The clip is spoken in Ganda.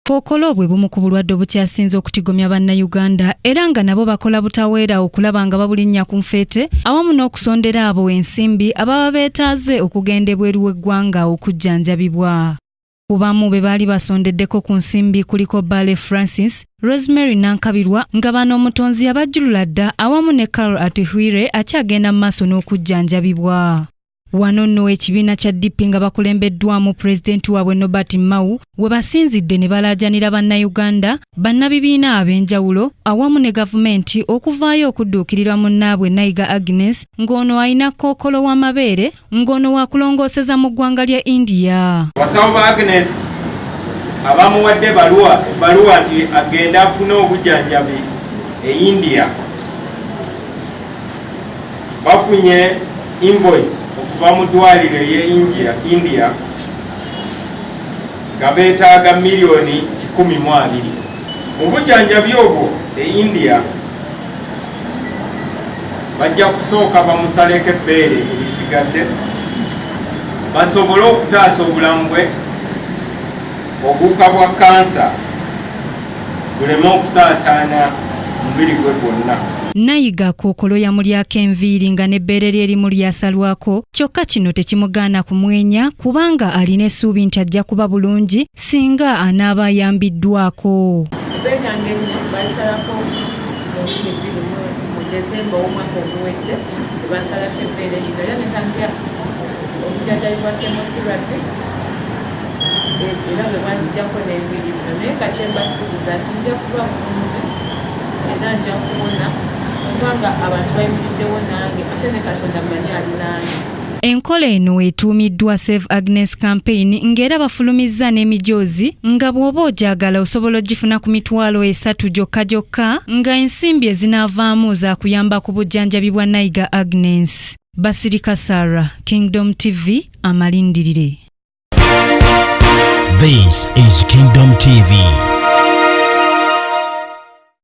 Kookolo bwe bumu ku bulwadde obukyasinze okutigomya bannayuganda era nga nabo bakola butaweera okulaba nga babulinnya ku nfeete awamu n'okusondera abo ensimbi ababa beetaaze okugenda ebweru w'eggwanga okujjanjabibwa. Ku bamu be baali basondeddeko ku nsimbi kuliko Bale Francis, Rosemary Nankabirwa nga bano omutonzi yabajjulula dda awamu ne Carol Atuhire akyagenda mu maaso n'okujjanjabibwa. Wano nno ekibiina kya DP nga bakulembeddwamu pulezidenti waabwe Norbert Mao we basinzidde ne balaajanira bannayuganda bannabibiina ab'enjawulo awamu ne gavumenti okuvaayo okudduukirira munnaabwe Naiga Agnes ng'ono alina kookolo w'amabeere ng'ono waakulongooseza mu ggwanga lya India. Basawo ba Agnes abamuwadde baluwa nti agenda afune obujjanjabi e India bafunye invoice okuva mu ddwaliro ye India nga beetaaga miliyoni 12. Mu bujjanjabi obwo e India bajja kusooka bamusaleko ebbeere erisigadde basobole okutaasa obulamu bwe obuwuka bwa kansa buleme okusaasaana mubiri gwe gwonna. Nayiga kookolo yamulyako enviiri nga n'ebbeere lye erimu lyasalwako kyokka kino tekimugaana kumwenya kubanga alina essuubi nti ajja kuba bulungi singa anaaba ayambiddwako. Ebbeere yange balisalako mu Desemba omwaka oguwedde tebansalako ebbeere lino era ne ntandika obujjanjabi bwa chemotherapy era bwe banzijjako n'enviiri zino naye nga kyembasuubiza nti nja kuba bulungi era nja kuwona kubanga abantu bayimiriddewo nange ate ne Katonda mmanyi ali nange. Enkola eno etuumiddwa Save Agnes Campaign ng'era bafulumizza n'emijoozi nga bw'oba ogyagala osobola ogifuna ku $3 gyokka nga ensimbi ezinaavaamu za kuyamba ku bujjanjabi bwa Naiga Agnes. Basirika Sarah, Kingdom TV, amalindirire. This is Kingdom TV.